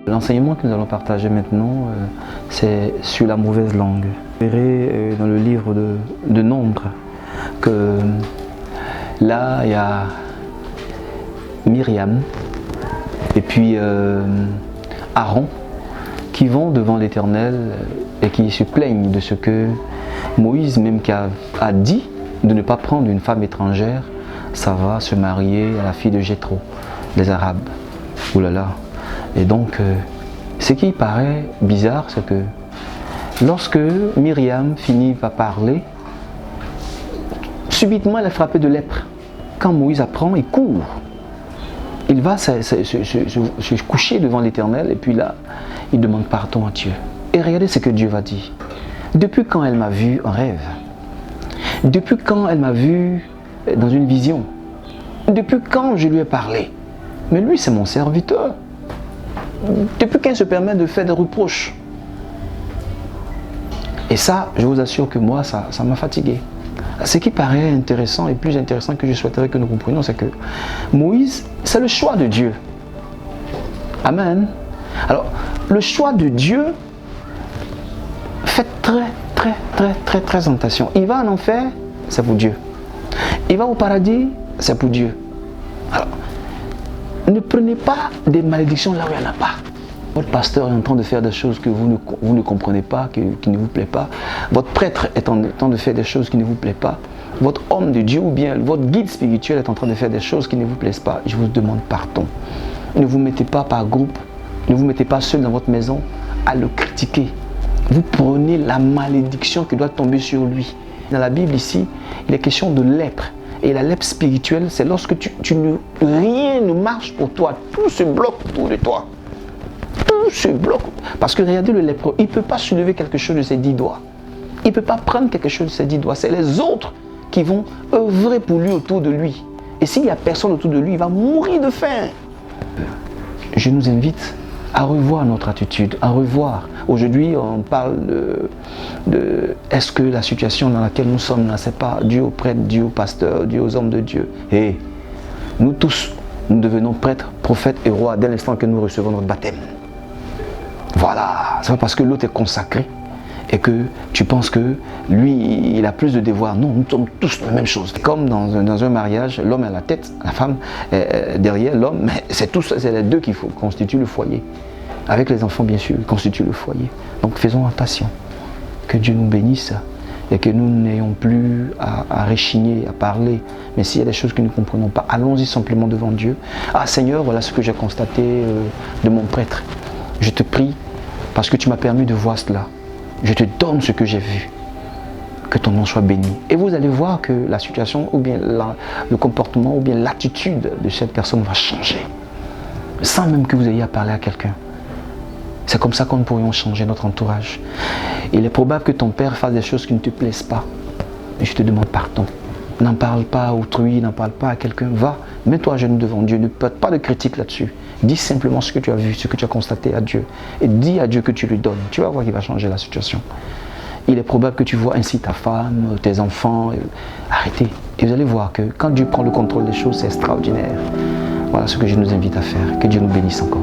L'enseignement que nous allons partager maintenant, c'est sur la mauvaise langue. Vous verrez dans le livre de Nombres que là, il y a Myriam et puis Aaron qui vont devant l'Éternel et qui se plaignent de ce que Moïse même a dit de ne pas prendre une femme étrangère, ça va se marier à la fille de Jéthro, des Arabes. Ouh là là. Et donc, ce qui paraît bizarre, c'est que lorsque Myriam finit par parler, subitement elle est frappée de lèpre. Quand Moïse apprend, il court. Il va se coucher devant l'Éternel et puis là, il demande pardon à Dieu. Et regardez ce que Dieu va dire. Depuis quand elle m'a vu en rêve? Depuis quand elle m'a vu dans une vision? Depuis quand je lui ai parlé? Mais lui, c'est mon serviteur. Depuis quand il se permet de faire des reproches? Et ça, je vous assure que moi, ça m'a fatigué. Ce qui paraît intéressant et plus intéressant que je souhaiterais que nous comprenions, c'est que Moïse, c'est le choix de Dieu. Amen. Alors, le choix de Dieu, faites très attention. Il va en enfer, c'est pour Dieu. Il va au paradis, c'est pour Dieu. Alors, ne prenez pas des malédictions là où il n'y en a pas. Votre pasteur est en train de faire des choses que vous ne comprenez pas, qui ne vous plaît pas. Votre prêtre est en train de faire des choses qui ne vous plaisent pas. Votre homme de Dieu ou bien votre guide spirituel est en train de faire des choses qui ne vous plaisent pas. Je vous demande pardon. Ne vous mettez pas par groupe, ne vous mettez pas seul dans votre maison à le critiquer. Vous prenez la malédiction qui doit tomber sur lui. Dans la Bible ici, il est question de lèpre. Et la lèpre spirituelle, c'est lorsque rien ne marche pour toi. Tout se bloque autour de toi. Tout se bloque. Parce que regardez le lépreux, il ne peut pas soulever quelque chose de ses 10 doigts. Il ne peut pas prendre quelque chose de ses 10 doigts. C'est les autres qui vont œuvrer pour lui autour de lui. Et s'il n'y a personne autour de lui, il va mourir de faim. Je nous invite à revoir notre attitude, à revoir. Aujourd'hui, on parle de est-ce que la situation dans laquelle nous sommes, là, c'est pas dû aux prêtres, dû aux pasteurs, dû aux hommes de Dieu. Et nous tous, nous devenons prêtres, prophètes et rois dès l'instant que nous recevons notre baptême. Voilà, c'est pas parce que l'autre est consacré et que tu penses que lui, il a plus de devoirs. Non, nous sommes tous la même chose. Comme dans un mariage, l'homme est à la tête, la femme est derrière l'homme, mais c'est les deux qui constituent le foyer. Avec les enfants, bien sûr, ils constituent le foyer. Donc faisons attention. Que Dieu nous bénisse et que nous n'ayons plus à rechigner, à parler. Mais s'il y a des choses que nous ne comprenons pas, allons-y simplement devant Dieu. Ah Seigneur, voilà ce que j'ai constaté de mon prêtre. Je te prie, parce que tu m'as permis de voir cela. Je te donne ce que j'ai vu. Que ton nom soit béni. Et vous allez voir que la situation, ou bien le comportement, ou bien l'attitude de cette personne va changer. Sans même que vous ayez à parler à quelqu'un. C'est comme ça que nous pourrions changer notre entourage. Il est probable que ton père fasse des choses qui ne te plaisent pas. Et je te demande pardon. N'en parle pas à autrui, n'en parle pas à quelqu'un. Va, mets-toi à genoux devant Dieu. Ne porte pas de critique là-dessus. Dis simplement ce que tu as vu, ce que tu as constaté à Dieu. Et dis à Dieu que tu lui donnes. Tu vas voir qu'il va changer la situation. Il est probable que tu vois ainsi ta femme, tes enfants. Arrêtez. Et vous allez voir que quand Dieu prend le contrôle des choses, c'est extraordinaire. Voilà ce que je nous invite à faire. Que Dieu nous bénisse encore.